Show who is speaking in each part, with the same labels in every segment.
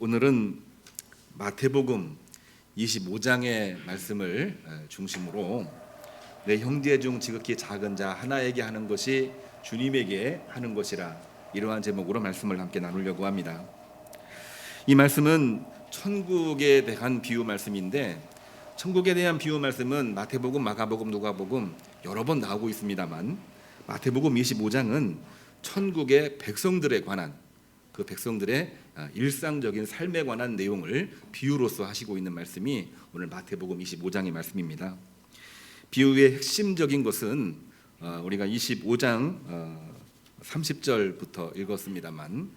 Speaker 1: 오늘은 마태복음 25장의 말씀을 중심으로 내 형제 중 지극히 작은 자 하나에게 하는 것이 주님에게 하는 것이라, 이러한 제목으로 말씀을 함께 나누려고 합니다. 이 말씀은 천국에 대한 비유 말씀인데, 천국에 대한 비유 말씀은 마태복음, 마가복음, 누가복음 여러 번 나오고 있습니다만, 마태복음 25장은 천국의 백성들에 관한, 그 백성들의 일상적인 삶에 관한 내용을 비유로서 하시고 있는 말씀이 오늘 마태복음 25장의 말씀입니다. 비유의 핵심적인 것은 우리가 25장 30절부터 읽었습니다만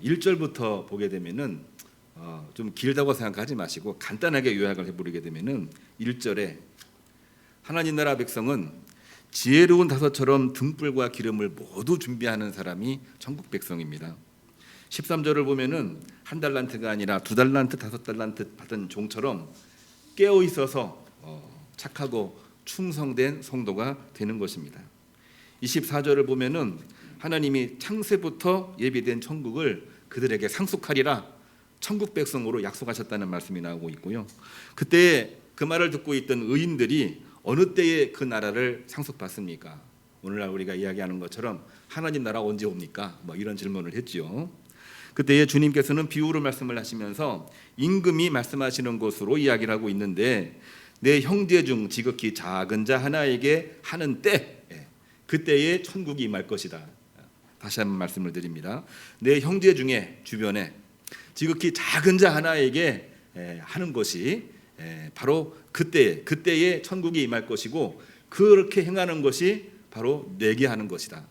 Speaker 1: 1절부터 보게 되면은 좀 길다고 생각하지 마시고 간단하게 요약을 해버리게 되면은 1절에 하나님 나라 백성은 지혜로운 다섯처럼 등불과 기름을 모두 준비하는 사람이 천국 백성입니다. 13절을 보면은 한 달란트가 아니라 두 달란트, 다섯 달란트 받은 종처럼 깨어 있어서 착하고 충성된 성도가 되는 것입니다. 24절을 보면은 하나님이 창세부터 예비된 천국을 그들에게 상속하리라 천국 백성으로 약속하셨다는 말씀이 나오고 있고요. 그때 그 말을 듣고 있던 의인들이 어느 때에 그 나라를 상속받습니까? 오늘날 우리가 이야기하는 것처럼 하나님 나라 언제 옵니까? 이런 질문을 했죠. 그때에 주님께서는 비유로 말씀을 하시면서 임금이 말씀하시는 것으로 이야기를 하고 있는데, 내 형제 중 지극히 작은 자 하나에게 하는 때, 그때에 천국이 임할 것이다. 다시 한번 말씀을 드립니다. 내 형제 중에 주변에 지극히 작은 자 하나에게 하는 것이 바로 그때에 천국이 임할 것이고, 그렇게 행하는 것이 바로 내게 하는 것이다.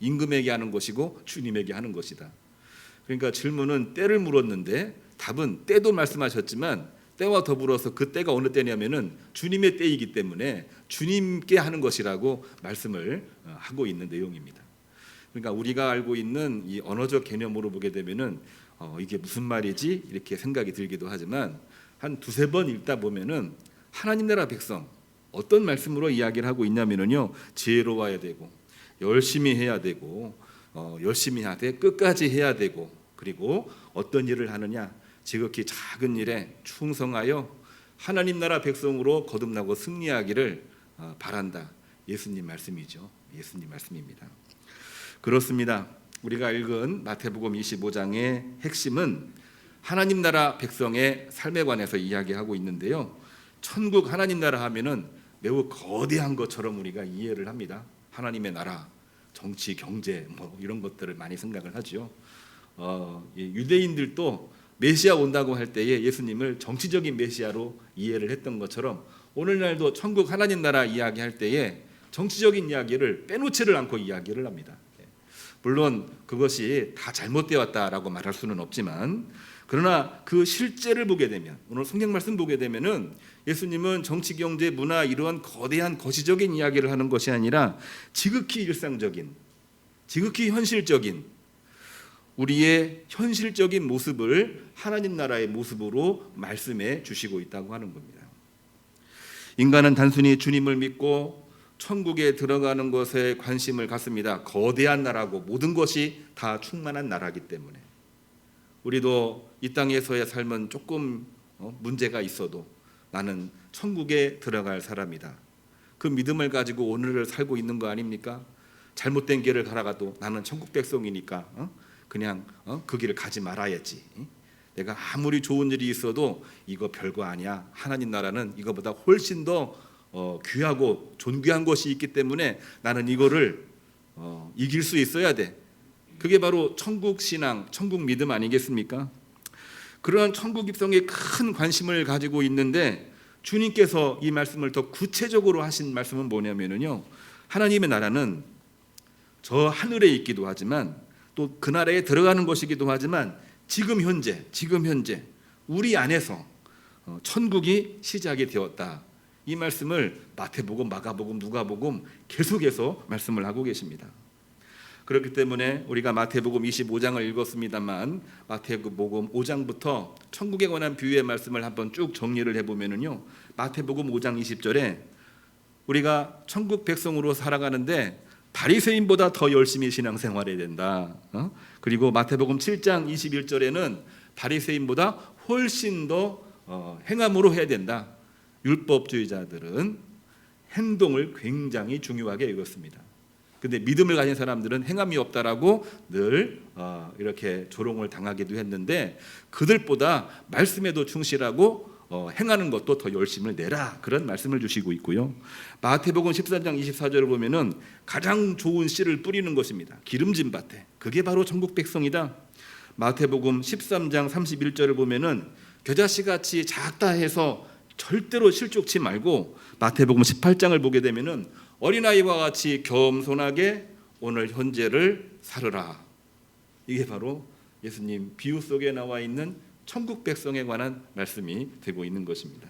Speaker 1: 임금에게 하는 것이고 주님에게 하는 것이다. 그러니까 질문은 때를 물었는데 답은 때도 말씀하셨지만 때와 더불어서 그 때가 어느 때냐면은 주님의 때이기 때문에 주님께 하는 것이라고 말씀을 하고 있는 내용입니다. 그러니까 우리가 알고 있는 이 언어적 개념으로 보게 되면은 이게 무슨 말이지 이렇게 생각이 들기도 하지만, 한 두세 번 읽다 보면은 하나님 나라 백성 어떤 말씀으로 이야기를 하고 있냐면은요, 지혜로워야 되고 열심히 해야 되고 열심히 하되 끝까지 해야 되고, 그리고 어떤 일을 하느냐, 지극히 작은 일에 충성하여 하나님 나라 백성으로 거듭나고 승리하기를 바란다. 예수님 말씀이죠. 예수님 말씀입니다. 그렇습니다. 우리가 읽은 마태복음 25장의 핵심은 하나님 나라 백성의 삶에 관해서 이야기하고 있는데요, 천국 하나님 나라 하면은 매우 거대한 것처럼 우리가 이해를 합니다. 하나님의 나라, 정치, 경제 이런 것들을 많이 생각을 하죠. 유대인들도 메시아 온다고 할 때에 예수님을 정치적인 메시아로 이해를 했던 것처럼, 오늘날도 천국 하나님 나라 이야기할 때에 정치적인 이야기를 빼놓지를 않고 이야기를 합니다. 물론 그것이 다 잘못되어 왔다라고 말할 수는 없지만, 그러나 그 실제를 보게 되면, 오늘 성경 말씀 보게 되면은 예수님은 정치, 경제, 문화 이러한 거대한 거시적인 이야기를 하는 것이 아니라 지극히 일상적인, 지극히 현실적인, 우리의 현실적인 모습을 하나님 나라의 모습으로 말씀해 주시고 있다고 하는 겁니다. 인간은 단순히 주님을 믿고 천국에 들어가는 것에 관심을 갖습니다. 거대한 나라고 모든 것이 다 충만한 나라이기 때문에. 우리도 이 땅에서의 삶은 조금 문제가 있어도 나는 천국에 들어갈 사람이다. 그 믿음을 가지고 오늘을 살고 있는 거 아닙니까? 잘못된 길을 가다가도 나는 천국 백성이니까 그냥 그 길을 가지 말아야지. 내가 아무리 좋은 일이 있어도 이거 별거 아니야. 하나님 나라는 이거보다 훨씬 더 귀하고 존귀한 것이 있기 때문에 나는 이거를 이길 수 있어야 돼. 그게 바로 천국 신앙, 천국 믿음 아니겠습니까? 그러한 천국 입성에 큰 관심을 가지고 있는데, 주님께서 이 말씀을 더 구체적으로 하신 말씀은 뭐냐면요, 하나님의 나라는 저 하늘에 있기도 하지만 또 그 나라에 들어가는 것이기도 하지만 지금 현재 우리 안에서 천국이 시작이 되었다. 이 말씀을 마태복음, 마가복음, 누가복음 계속해서 말씀을 하고 계십니다. 그렇기 때문에 우리가 마태복음 25장을 읽었습니다만 마태복음 5장부터 천국에 관한 비유의 말씀을 한번 쭉 정리를 해보면요, 마태복음 5장 20절에 우리가 천국 백성으로 살아가는데 바리새인보다 더 열심히 신앙생활해야 된다. 그리고 마태복음 7장 21절에는 바리새인보다 훨씬 더 행함으로 해야 된다. 율법주의자들은 행동을 굉장히 중요하게 여겼습니다. 근데 믿음을 가진 사람들은 행함이 없다라고 늘 이렇게 조롱을 당하기도 했는데, 그들보다 말씀에도 충실하고 행하는 것도 더 열심을 내라, 그런 말씀을 주시고 있고요. 마태복음 13장 24절을 보면은 가장 좋은 씨를 뿌리는 것입니다. 기름진 밭에. 그게 바로 천국 백성이다. 마태복음 13장 31절을 보면은 겨자씨같이 작다 해서 절대로 실족치 말고, 마태복음 18장을 보게 되면은 어린아이와 같이 겸손하게 오늘 현재를 살으라. 이게 바로 예수님 비유 속에 나와 있는 천국 백성에 관한 말씀이 되고 있는 것입니다.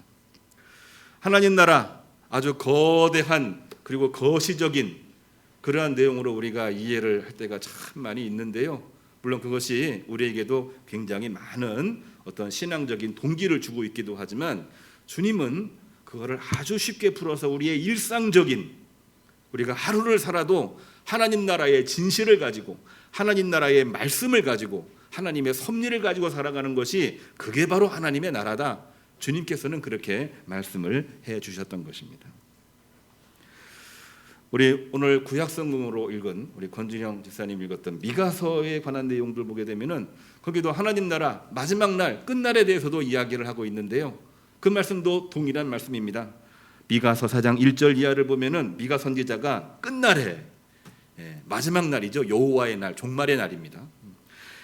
Speaker 1: 하나님 나라, 아주 거대한 그리고 거시적인 그러한 내용으로 우리가 이해를 할 때가 참 많이 있는데요. 물론 그것이 우리에게도 굉장히 많은 어떤 신앙적인 동기를 주고 있기도 하지만, 주님은 그거를 아주 쉽게 풀어서 우리의 일상적인, 우리가 하루를 살아도 하나님 나라의 진실을 가지고, 하나님 나라의 말씀을 가지고, 하나님의 섭리를 가지고 살아가는 것이, 그게 바로 하나님의 나라다. 주님께서는 그렇게 말씀을 해 주셨던 것입니다. 우리 오늘 구약성경으로 읽은 우리 권준영 집사님 읽었던 미가서에 관한 내용들 보게 되면은 거기도 하나님 나라 마지막 날, 끝날에 대해서도 이야기를 하고 있는데요. 그 말씀도 동일한 말씀입니다. 미가서 4장 1절 이하를 보면은 미가 선지자가 끝날에, 마지막 날이죠. 여호와의 날, 종말의 날입니다.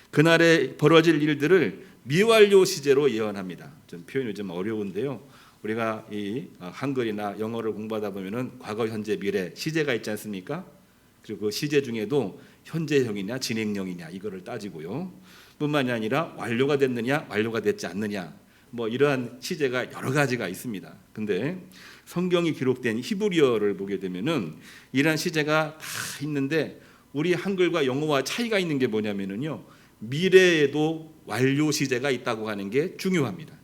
Speaker 1: 그날에 벌어질 일들을 미완료 시제로 예언합니다. 좀 표현이 좀 어려운데요. 우리가 이 한글이나 영어를 공부하다 보면은 과거, 현재, 미래 시제가 있지 않습니까? 그리고 그 시제 중에도 현재형이냐 진행형이냐 이거를 따지고요. 뿐만이 아니라 완료가 됐느냐 완료가 됐지 않느냐, 뭐 이러한 시제가 여러 가지가 있습니다. 근데 성경이 기록된 히브리어를 보게 되면은 이러한 시제가 다 있는데, 우리 한글과 영어와 차이가 있는 게 뭐냐면은요, 미래에도 완료 시제가 있다고 하는 게 중요합니다.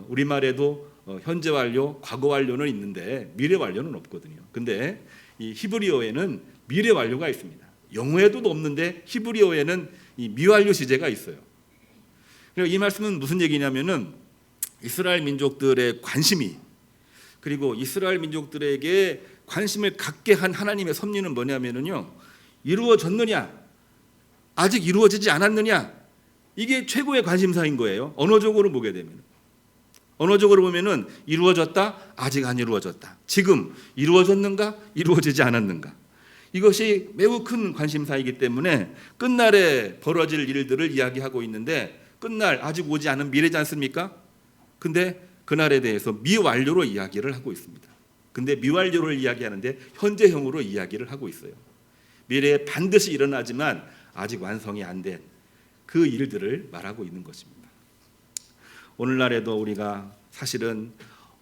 Speaker 1: 우리말에도 현재 완료, 과거 완료는 있는데 미래 완료는 없거든요. 근데 이 히브리어에는 미래 완료가 있습니다. 영어에도 없는데 히브리어에는 이 미완료 시제가 있어요. 그리고 이 말씀은 무슨 얘기냐면은 이스라엘 민족들의 관심이, 그리고 이스라엘 민족들에게 관심을 갖게 한 하나님의 섭리는 뭐냐면은요, 이루어졌느냐 아직 이루어지지 않았느냐, 이게 최고의 관심사인 거예요. 언어적으로 보게 되면, 언어적으로 보면은 이루어졌다, 아직 안 이루어졌다, 지금 이루어졌는가, 이루어지지 않았는가, 이것이 매우 큰 관심사이기 때문에 끝날에 벌어질 일들을 이야기하고 있는데, 끝날 아직 오지 않은 미래지 않습니까? 근데 그날에 대해서 미완료로 이야기를 하고 있습니다. 근데 미완료를 이야기하는데 현재형으로 이야기를 하고 있어요. 미래에 반드시 일어나지만 아직 완성이 안 된 그 일들을 말하고 있는 것입니다. 오늘날에도 우리가 사실은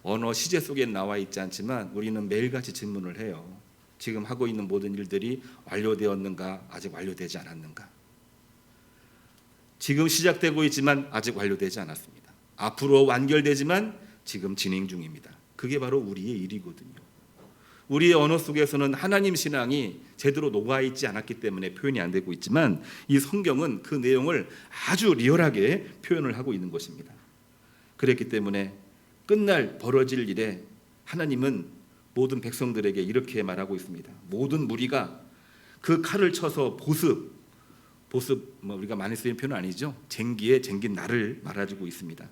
Speaker 1: 언어 시제 속에 나와 있지 않지만 우리는 매일같이 질문을 해요. 지금 하고 있는 모든 일들이 완료되었는가, 아직 완료되지 않았는가. 지금 시작되고 있지만 아직 완료되지 않았습니다. 앞으로 완결되지만 지금 진행 중입니다. 그게 바로 우리의 일이거든요. 우리의 언어 속에서는 하나님 신앙이 제대로 녹아있지 않았기 때문에 표현이 안 되고 있지만, 이 성경은 그 내용을 아주 리얼하게 표현을 하고 있는 것입니다. 그랬기 때문에 끝날 벌어질 일에 하나님은 모든 백성들에게 이렇게 말하고 있습니다. 모든 무리가 그 칼을 쳐서 보습, 뭐 우리가 많이 쓰는 표현은 아니죠. 쟁기에 쟁긴 날을 말해주고 있습니다.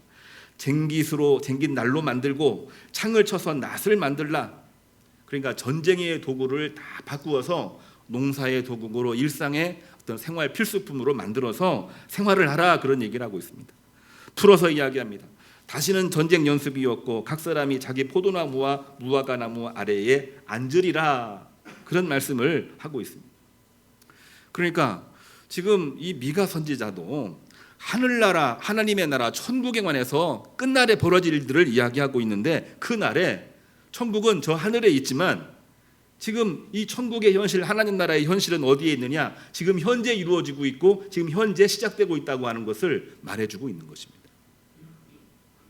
Speaker 1: 쟁깃으로 쟁긴 날로 만들고 창을 쳐서 낫을 만들라. 그러니까 전쟁의 도구를 다 바꾸어서 농사의 도구로 일상의 어떤 생활 필수품으로 만들어서 생활을 하라, 그런 얘기를 하고 있습니다. 풀어서 이야기합니다. 다시는 전쟁 연습이 없고 각 사람이 자기 포도나무와 무화과나무 아래에 앉으리라, 그런 말씀을 하고 있습니다. 그러니까 지금 이 미가 선지자도 하늘나라, 하나님의 나라, 천국에 관해서 끝날에 벌어질 일들을 이야기하고 있는데, 그 날에 천국은 저 하늘에 있지만 지금 이 천국의 현실, 하나님 나라의 현실은 어디에 있느냐, 지금 현재 이루어지고 있고 지금 현재 시작되고 있다고 하는 것을 말해주고 있는 것입니다.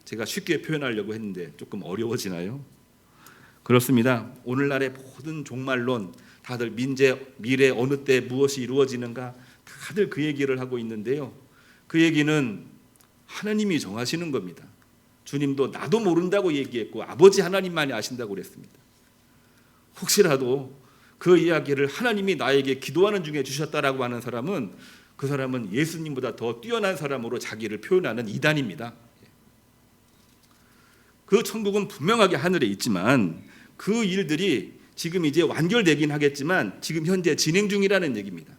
Speaker 1: 제가 쉽게 표현하려고 했는데 조금 어려워지나요? 그렇습니다. 오늘날의 모든 종말론, 다들 미래 어느 때 무엇이 이루어지는가 다들 그 얘기를 하고 있는데요. 그 얘기는 하나님이 정하시는 겁니다. 주님도 나도 모른다고 얘기했고 아버지 하나님만이 아신다고 그랬습니다. 혹시라도 그 이야기를 하나님이 나에게 기도하는 중에 주셨다라고 하는 사람은 그 사람은 예수님보다 더 뛰어난 사람으로 자기를 표현하는 이단입니다. 그 천국은 분명하게 하늘에 있지만 그 일들이 지금 이제 완결되긴 하겠지만 지금 현재 진행 중이라는 얘기입니다.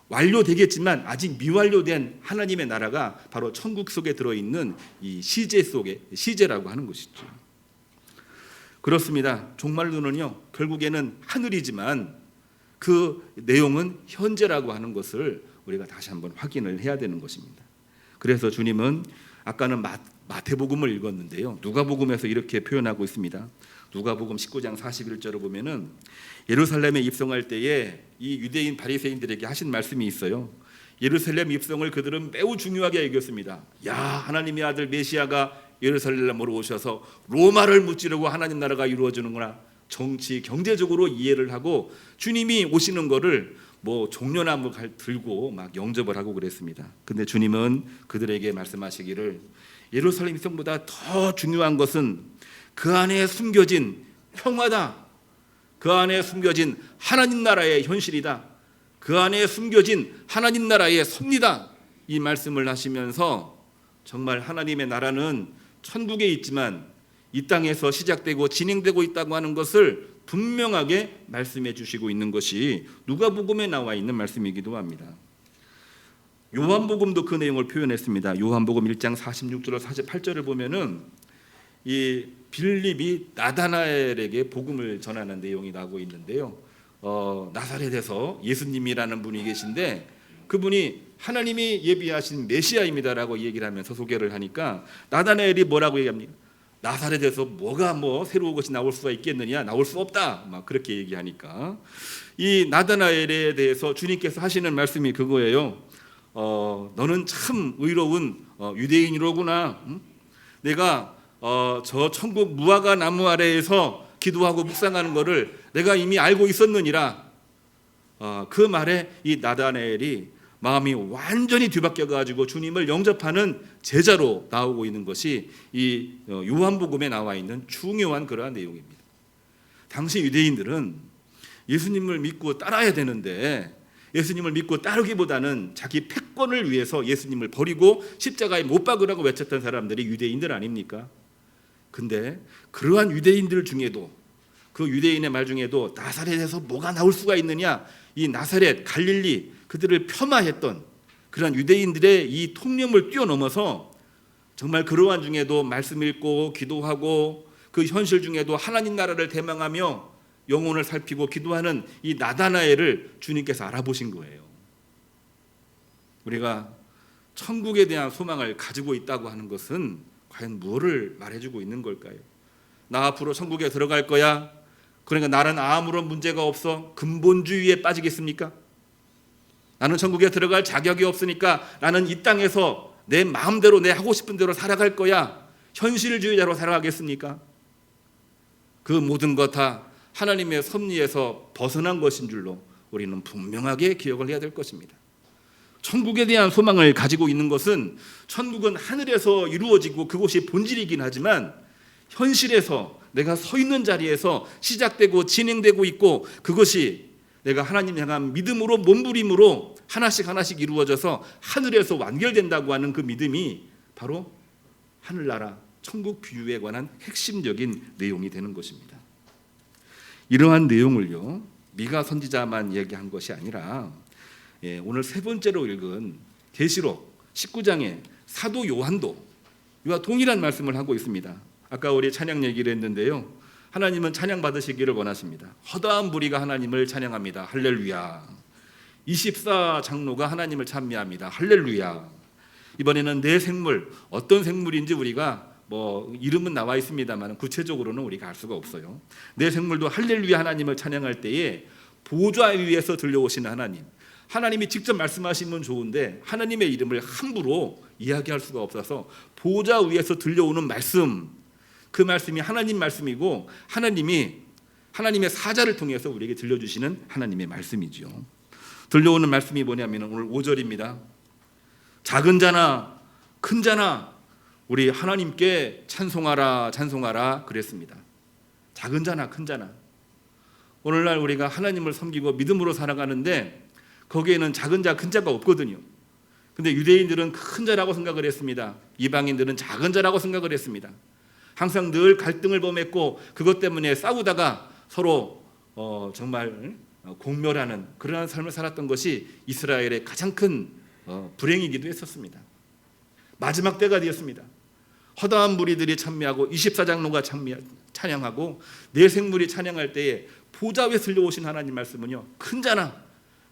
Speaker 1: 완료되겠지만 아직 미완료된 하나님의 나라가 바로 천국 속에 들어있는 이 시제 속에 시제라고 하는 것이죠. 그렇습니다. 종말론은요 결국에는 하늘이지만 그 내용은 현재라고 하는 것을 우리가 다시 한번 확인을 해야 되는 것입니다. 그래서 주님은 아까는 마태복음을 읽었는데요, 누가복음에서 이렇게 표현하고 있습니다. 누가복음 19장 41절을 보면은 예루살렘에 입성할 때에 이 유대인 바리새인들에게 하신 말씀이 있어요. 예루살렘 입성을 그들은 매우 중요하게 여겼습니다. 야, 하나님의 아들 메시아가 예루살렘으로 오셔서 로마를 무찌르고 하나님 나라가 이루어지는구나. 정치, 경제적으로 이해를 하고 주님이 오시는 거를 뭐 종려나무 들고 막 영접을 하고 그랬습니다. 근데 주님은 그들에게 말씀하시기를 예루살렘 입성보다 더 중요한 것은 그 안에 숨겨진 평화다. 그 안에 숨겨진 하나님 나라의 현실이다. 그 안에 숨겨진 하나님 나라의 섭리다. 이 말씀을 하시면서 정말 하나님의 나라는 천국에 있지만 이 땅에서 시작되고 진행되고 있다고 하는 것을 분명하게 말씀해 주시고 있는 것이 누가복음에 나와 있는 말씀이기도 합니다. 요한복음도 그 내용을 표현했습니다. 요한복음 1장 46절 48절을 보면은 이 빌립이 나다나엘에게 복음을 전하는 내용이 나오고 있는데요. 나사렛에서 예수님이라는 분이 계신데 그분이 하나님이 예비하신 메시아입니다라고 얘기를 하면서 소개를 하니까 나다나엘이 뭐라고 얘기합니까? 나사렛에서 뭐가 새로운 것이 나올 수가 있겠느냐? 나올 수 없다. 막 그렇게 얘기하니까 이 나다나엘에 대해서 주님께서 하시는 말씀이 그거예요. 너는 참 의로운 유대인이로구나. 내가 저 천국 무화과 나무 아래에서 기도하고 묵상하는 것을 내가 이미 알고 있었느니라. 그 말에 이 나다나엘이 마음이 완전히 뒤바뀌어 가지고 주님을 영접하는 제자로 나오고 있는 것이 이 요한복음에 나와 있는 중요한 그러한 내용입니다. 당시 유대인들은 예수님을 믿고 따라야 되는데 예수님을 믿고 따르기보다는 자기 패권을 위해서 예수님을 버리고 십자가에 못 박으라고 외쳤던 사람들이 유대인들 아닙니까? 근데 그러한 유대인들 중에도 그 유대인의 말 중에도 나사렛에서 뭐가 나올 수가 있느냐? 이 나사렛, 갈릴리 그들을 폄하했던 그런 유대인들의 이 통념을 뛰어넘어서 정말 그러한 중에도 말씀 읽고 기도하고 그 현실 중에도 하나님 나라를 대망하며 영혼을 살피고 기도하는 이 나다나엘을 주님께서 알아보신 거예요. 우리가 천국에 대한 소망을 가지고 있다고 하는 것은 과연 무엇을 말해주고 있는 걸까요? 나 앞으로 천국에 들어갈 거야. 그러니까 나는 아무런 문제가 없어. 근본주의에 빠지겠습니까? 나는 천국에 들어갈 자격이 없으니까 나는 이 땅에서 내 마음대로 내 하고 싶은 대로 살아갈 거야. 현실주의자로 살아가겠습니까? 그 모든 것 다 하나님의 섭리에서 벗어난 것인 줄로 우리는 분명하게 기억을 해야 될 것입니다. 천국에 대한 소망을 가지고 있는 것은 천국은 하늘에서 이루어지고 그곳이 본질이긴 하지만 현실에서 내가 서 있는 자리에서 시작되고 진행되고 있고 그것이 내가 하나님 향한 믿음으로 몸부림으로 하나씩 이루어져서 하늘에서 완결된다고 하는 그 믿음이 바로 하늘나라 천국 비유에 관한 핵심적인 내용이 되는 것입니다. 이러한 내용을요 미가 선지자만 얘기한 것이 아니라 오늘 세 번째로 읽은 계시록 19장의 사도 요한도 이와 동일한 말씀을 하고 있습니다. 아까 우리 찬양 얘기를 했는데요. 하나님은 찬양 받으시기를 원하십니다. 허다한 무리가 하나님을 찬양합니다. 할렐루야. 24장로가 하나님을 찬미합니다. 할렐루야. 이번에는 내 생물, 어떤 생물인지 우리가 이름은 나와 있습니다만 구체적으로는 우리가 알 수가 없어요. 내 생물도 할렐루야 하나님을 찬양할 때에 보좌 위에서 들려오시는 하나님, 하나님이 직접 말씀하시면 좋은데 하나님의 이름을 함부로 이야기할 수가 없어서 보좌 위에서 들려오는 말씀, 그 말씀이 하나님 말씀이고 하나님의 사자를 통해서 우리에게 들려주시는 하나님의 말씀이죠. 들려오는 말씀이 뭐냐면 오늘 5절입니다. 작은 자나 큰 자나 우리 하나님께 찬송하라 찬송하라 그랬습니다. 작은 자나 큰 자나. 오늘날 우리가 하나님을 섬기고 믿음으로 살아가는데 거기에는 작은 자 큰 자가 없거든요. 근데 유대인들은 큰 자라고 생각을 했습니다. 이방인들은 작은 자라고 생각을 했습니다. 항상 늘 갈등을 범했고 그것 때문에 싸우다가 서로 정말 공멸하는 그러한 삶을 살았던 것이 이스라엘의 가장 큰 불행이기도 했었습니다. 마지막 때가 되었습니다. 허다한 무리들이 찬미하고 24장로가 찬양하고 내 생물이 찬양할 때에 보좌 위에 들려오신 하나님 말씀은요, 큰 자나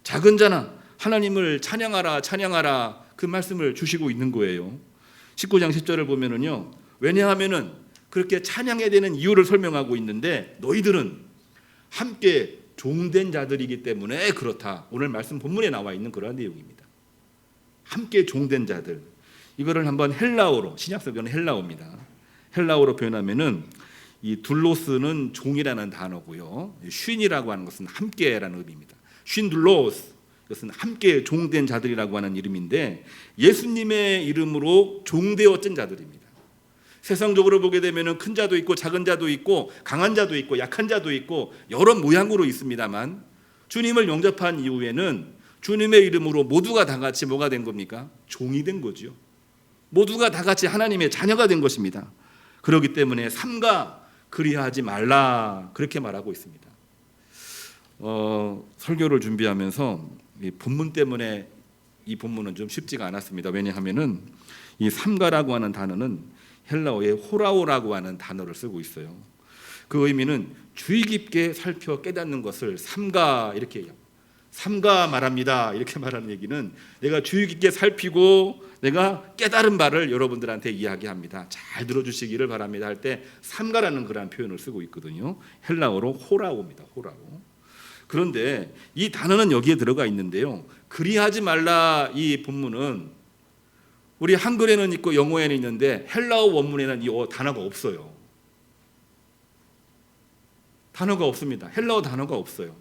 Speaker 1: 작은 자나 하나님을 찬양하라 찬양하라 그 말씀을 주시고 있는 거예요. 19장 10절을 보면은요, 왜냐하면은 그렇게 찬양해야 되는 이유를 설명하고 있는데 너희들은 함께 종된 자들이기 때문에 그렇다. 오늘 말씀 본문에 나와 있는 그러한 내용입니다. 함께 종된 자들. 이거를 한번 헬라어로, 신약성경은 헬라어입니다. 헬라어로 표현하면은 이 둘로스는 종이라는 단어고요. 쉰이라고 하는 것은 함께라는 의미입니다. 쉰 둘로스, 이것은 함께 종된 자들이라고 하는 이름인데 예수님의 이름으로 종되어진 자들입니다. 세상적으로 보게 되면은 큰 자도 있고 작은 자도 있고 강한 자도 있고 약한 자도 있고 여러 모양으로 있습니다만 주님을 영접한 이후에는 주님의 이름으로 모두가 다 같이 뭐가 된 겁니까? 종이 된 거죠. 모두가 다 같이 하나님의 자녀가 된 것입니다. 그렇기 때문에 삼가 그리하지 말라 그렇게 말하고 있습니다. 설교를 준비하면서 이 본문 때문에 이 본문은 좀 쉽지가 않았습니다. 왜냐하면은 이 삼가라고 하는 단어는 헬라어의 호라오라고 하는 단어를 쓰고 있어요. 그 의미는 주의 깊게 살펴 깨닫는 것을 삼가 이렇게 해요. 삼가 말합니다. 이렇게 말하는 얘기는 내가 주의 깊게 살피고 내가 깨달은 바를 여러분들한테 이야기합니다. 잘 들어주시기를 바랍니다 할 때 삼가라는 그런 표현을 쓰고 있거든요. 헬라어로 호라오입니다. 호라오. 그런데 이 단어는 여기에 들어가 있는데요, 그리하지 말라 이 본문은 우리 한글에는 있고 영어에는 있는데 헬라어 원문에는 이 단어가 없어요. 단어가 없습니다. 헬라어 단어가 없어요.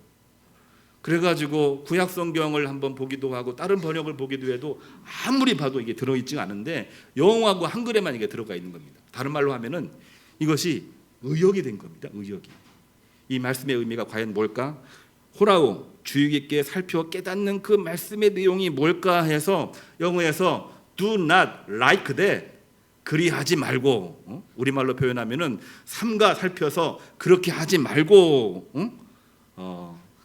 Speaker 1: 그래가지고 구약 성경을 한번 보기도 하고 다른 번역을 보기도 해도 아무리 봐도 이게 들어있지 않은데 영어하고 한글에만 이게 들어가 있는 겁니다. 다른 말로 하면은 이것이 의역이 된 겁니다. 의역이. 이 말씀의 의미가 과연 뭘까? 호라오, 주의 깊게 살펴 깨닫는 그 말씀의 내용이 뭘까 해서 영어에서 do not like that, 그리하지 말고, 우리말로 표현하면은 삼가 살펴서 그렇게 하지 말고,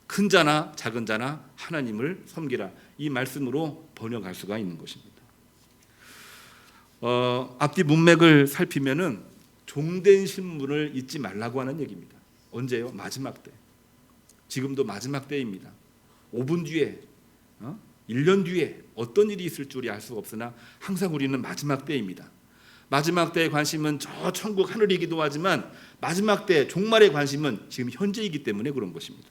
Speaker 1: 큰 자나 작은 자나 하나님을 섬기라, 이 말씀으로 번역할 수가 있는 것입니다. 앞뒤 문맥을 살피면은 종된 신분을 잊지 말라고 하는 얘기입니다. 언제요? 마지막 때. 지금도 마지막 때입니다. 5분 뒤에, 1년 뒤에 어떤 일이 있을 줄이 알 수가 없으나 항상 우리는 마지막 때입니다. 마지막 때의 관심은 저 천국 하늘이기도 하지만 마지막 때 종말의 관심은 지금 현재이기 때문에 그런 것입니다.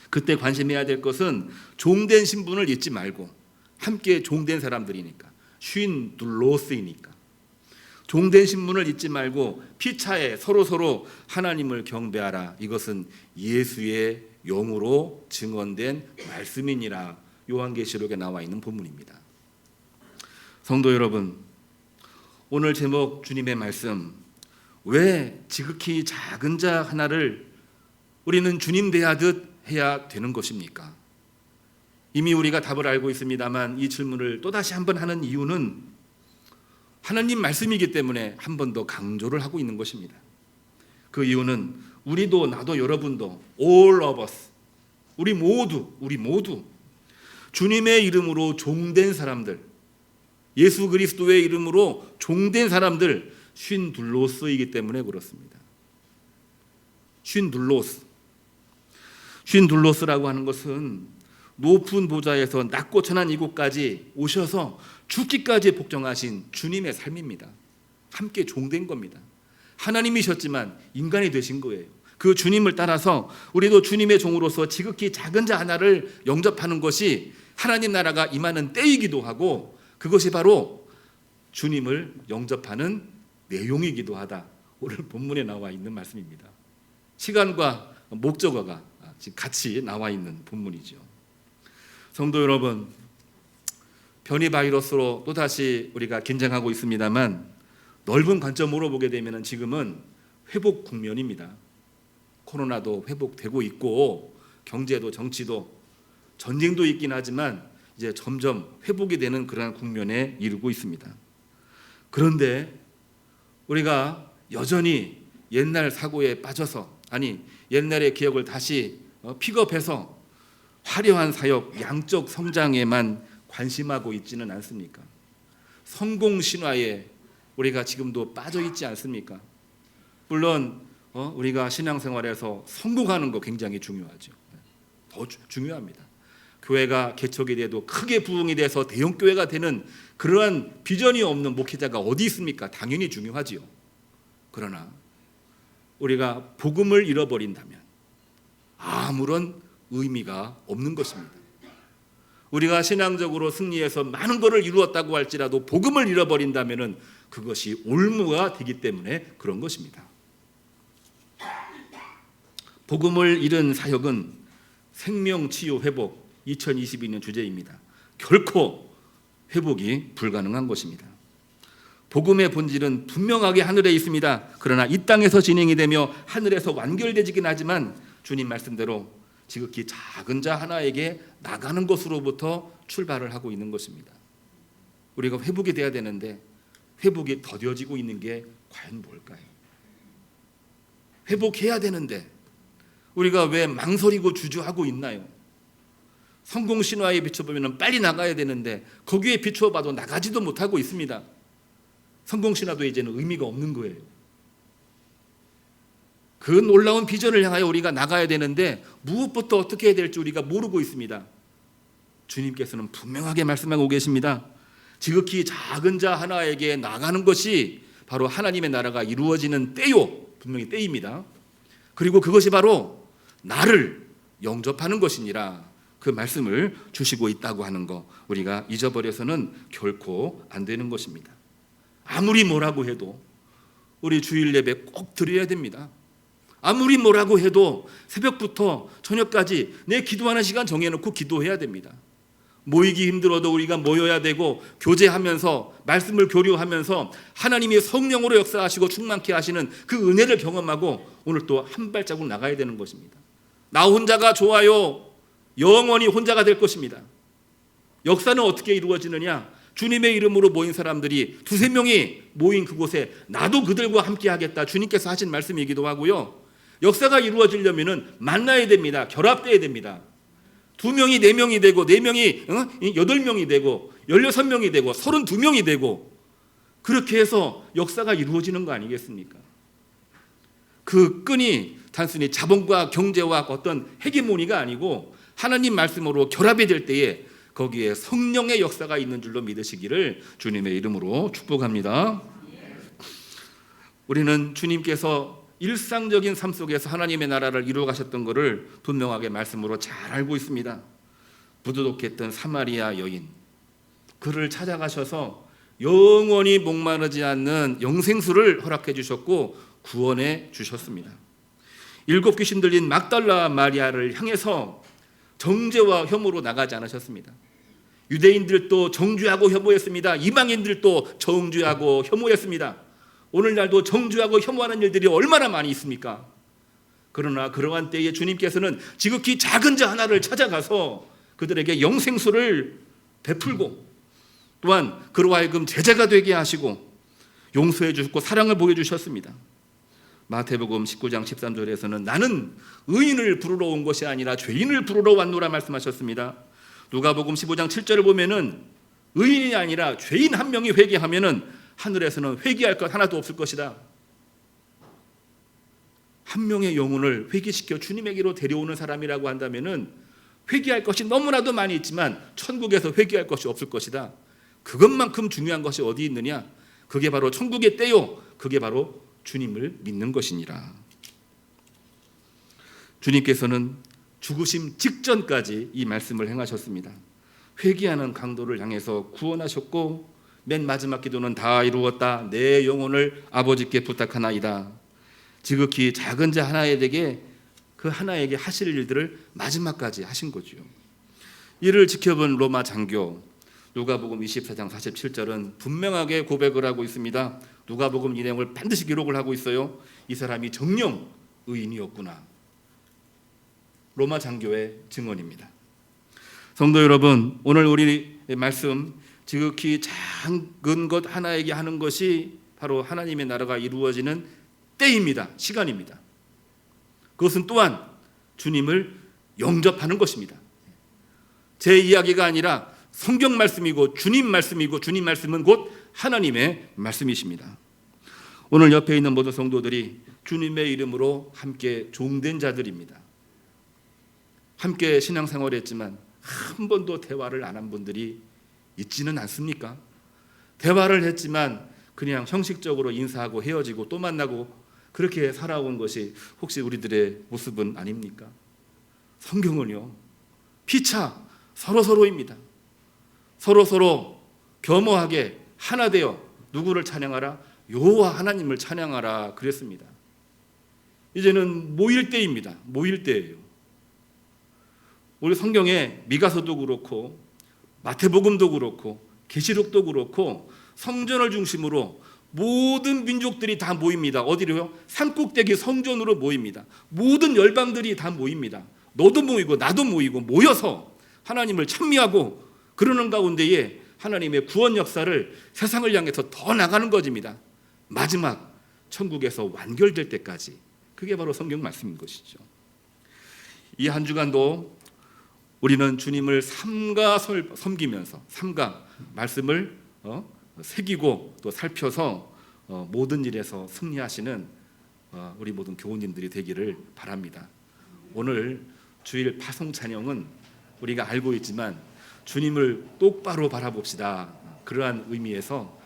Speaker 1: 그때 관심해야 될 것은 종된 신분을 잊지 말고 함께 종된 사람들이니까, 쉰 둘로스이니까 종된 신분을 잊지 말고 피차에 서로 하나님을 경배하라. 이것은 예수의 영으로 증언된 말씀이니라. 요한계시록에 나와 있는 본문입니다. 성도 여러분, 오늘 제목 주님의 말씀, 왜 지극히 작은 자 하나를 우리는 주님 대하듯 해야 되는 것입니까? 이미 우리가 답을 알고 있습니다만 이 질문을 또다시 한번 하는 이유는 하나님 말씀이기 때문에 한 번 더 강조를 하고 있는 것입니다. 그 이유는 우리도 나도 여러분도 all of us, 우리 모두 주님의 이름으로 종된 사람들, 예수 그리스도의 이름으로 종된 사람들 쉰 둘로스이기 때문에 그렇습니다. 쉰 둘로스라고 하는 것은 높은 보좌에서 낮고 천한 이곳까지 오셔서 죽기까지 복종하신 주님의 삶입니다. 함께 종된 겁니다. 하나님이셨지만 인간이 되신 거예요. 그 주님을 따라서 우리도 주님의 종으로서 지극히 작은 자 하나를 영접하는 것이 하나님 나라가 임하는 때이기도 하고 그것이 바로 주님을 영접하는 내용이기도 하다. 오늘 본문에 나와 있는 말씀입니다. 시간과 목적어가 지금 같이 나와 있는 본문이죠. 성도 여러분, 변이 바이러스로 또다시 우리가 긴장하고 있습니다만 넓은 관점으로 보게 되면 지금은 회복 국면입니다. 코로나도 회복되고 있고 경제도 정치도 전쟁도 있긴 하지만 이제 점점 회복이 되는 그러한 국면에 이르고 있습니다. 그런데 우리가 여전히 옛날 사고에 빠져서 옛날의 기억을 다시 픽업해서 화려한 사역, 양적 성장에만 관심하고 있지는 않습니까? 성공 신화에 우리가 지금도 빠져 있지 않습니까? 물론 우리가 신앙생활에서 성공하는 거 굉장히 중요하죠. 더 중요합니다. 교회가 개척이 돼도 크게 부흥이 돼서 대형 교회가 되는 그러한 비전이 없는 목회자가 어디 있습니까? 당연히 중요하지요. 그러나 우리가 복음을 잃어버린다면 아무런 의미가 없는 것입니다. 우리가 신앙적으로 승리해서 많은 것을 이루었다고 할지라도 복음을 잃어버린다면 그것이 올무가 되기 때문에 그런 것입니다. 복음을 잃은 사역은 생명치유 회복 2022년 주제입니다. 결코 회복이 불가능한 것입니다. 복음의 본질은 분명하게 하늘에 있습니다. 그러나 이 땅에서 진행이 되며 하늘에서 완결되지긴 하지만 주님 말씀대로 지극히 작은 자 하나에게 나가는 것으로부터 출발을 하고 있는 것입니다. 우리가 회복이 돼야 되는데 회복이 더뎌지고 있는 게 과연 뭘까요? 회복해야 되는데 우리가 왜 망설이고 주저하고 있나요? 성공 신화에 비춰보면 빨리 나가야 되는데 거기에 비춰봐도 나가지도 못하고 있습니다. 성공 신화도 이제는 의미가 없는 거예요. 그 놀라운 비전을 향하여 우리가 나가야 되는데 무엇부터 어떻게 해야 될지 우리가 모르고 있습니다. 주님께서는 분명하게 말씀하고 계십니다. 지극히 작은 자 하나에게 나가는 것이 바로 하나님의 나라가 이루어지는 때요. 분명히 때입니다. 그리고 그것이 바로 나를 영접하는 것이니라. 그 말씀을 주시고 있다고 하는 거 우리가 잊어버려서는 결코 안 되는 것입니다. 아무리 뭐라고 해도 우리 주일 예배 꼭 드려야 됩니다. 아무리 뭐라고 해도 새벽부터 저녁까지 내 기도하는 시간 정해놓고 기도해야 됩니다. 모이기 힘들어도 우리가 모여야 되고 교제하면서 말씀을 교류하면서 하나님이 성령으로 역사하시고 충만케 하시는 그 은혜를 경험하고 오늘 또 한 발자국 나가야 되는 것입니다. 나 혼자가 좋아요. 영원히 혼자가 될 것입니다. 역사는 어떻게 이루어지느냐? 주님의 이름으로 모인 사람들이 두세 명이 모인 그곳에 나도 그들과 함께 하겠다. 주님께서 하신 말씀이기도 하고요. 역사가 이루어지려면 만나야 됩니다. 결합돼야 됩니다. 2명이 4명이 되고 4명이 8명이 되고 16명이 되고 32명이 되고 그렇게 해서 역사가 이루어지는 거 아니겠습니까? 그 끈이 단순히 자본과 경제와 어떤 헤게모니가 아니고 하나님 말씀으로 결합이 될 때에 거기에 성령의 역사가 있는 줄로 믿으시기를 주님의 이름으로 축복합니다. 우리는 주님께서 일상적인 삶 속에서 하나님의 나라를 이루어 가셨던 것을 분명하게 말씀으로 잘 알고 있습니다. 부도덕했던 사마리아 여인, 그를 찾아가셔서 영원히 목마르지 않는 영생수를 허락해 주셨고 구원해 주셨습니다. 7 귀신 들린 막달라 마리아를 향해서 정죄와 혐오로 나가지 않으셨습니다. 유대인들도 정죄하고 혐오했습니다. 이방인들도 정죄하고 혐오했습니다. 오늘날도 정죄하고 혐오하는 일들이 얼마나 많이 있습니까? 그러나 그러한 때에 주님께서는 지극히 작은 자 하나를 찾아가서 그들에게 영생수를 베풀고 또한 그로 하여금 제자가 되게 하시고 용서해 주셨고 사랑을 보여주셨습니다. 마태복음 19장 13절에서는 나는 의인을 부르러 온 것이 아니라 죄인을 부르러 왔노라 말씀하셨습니다. 누가복음 15장 7절을 보면은 의인이 아니라 죄인 한 명이 회개하면은 하늘에서는 회개할 것 하나도 없을 것이다. 한 명의 영혼을 회개시켜 주님에게로 데려오는 사람이라고 한다면은 회개할 것이 너무나도 많이 있지만 천국에서 회개할 것이 없을 것이다. 그것만큼 중요한 것이 어디 있느냐? 그게 바로 천국의 때요. 그게 바로 주님을 믿는 것이니라. 주님께서는 죽으심 직전까지 이 말씀을 행하셨습니다. 회개하는 강도를 향해서 구원하셨고 맨 마지막 기도는 다 이루었다. 내 영혼을 아버지께 부탁하나이다. 지극히 작은 자 하나에게 그 하나에게 하실 일들을 마지막까지 하신 거죠. 이를 지켜본 로마 장교, 누가복음 24장 47절은 분명하게 고백을 하고 있습니다. 누가복음 이 내용을 반드시 기록을 하고 있어요. 이 사람이 정녕 의인이었구나. 로마 장교의 증언입니다. 성도 여러분, 오늘 우리 말씀 지극히 작은 것 하나에게 하는 것이 바로 하나님의 나라가 이루어지는 때입니다. 시간입니다. 그것은 또한 주님을 영접하는 것입니다. 제 이야기가 아니라 성경 말씀이고 주님 말씀이고 주님 말씀은 곧 하나님의 말씀이십니다. 오늘 옆에 있는 모든 성도들이 주님의 이름으로 함께 종된 자들입니다. 함께 신앙생활을 했지만 한 번도 대화를 안 한 분들이 있지는 않습니까? 대화를 했지만 그냥 형식적으로 인사하고 헤어지고 또 만나고 그렇게 살아온 것이 혹시 우리들의 모습은 아닙니까? 성경은요, 피차 서로서로입니다. 서로서로 겸허하게 하나 되어 누구를 찬양하라? 여호와 하나님을 찬양하라 그랬습니다. 이제는 모일 때입니다. 모일 때예요. 우리 성경에 미가서도 그렇고 마태복음도 그렇고 계시록도 그렇고 성전을 중심으로 모든 민족들이 다 모입니다. 어디로요? 산꼭대기 성전으로 모입니다. 모든 열방들이 다 모입니다. 너도 모이고 나도 모이고 모여서 하나님을 찬미하고 그러는 가운데에 하나님의 구원 역사를 세상을 향해서 더 나가는 것입니다. 마지막 천국에서 완결될 때까지. 그게 바로 성경 말씀인 것이죠. 이 한 주간도 우리는 주님을 삼가 섬기면서 삼가 말씀을 새기고 또 살펴서 모든 일에서 승리하시는 우리 모든 교우님들이 되기를 바랍니다. 오늘 주일 파송 찬양은 우리가 알고 있지만 주님을 똑바로 바라봅시다. 그러한 의미에서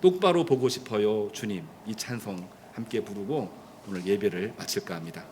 Speaker 1: 똑바로 보고 싶어요 주님, 이 찬송 함께 부르고 오늘 예배를 마칠까 합니다.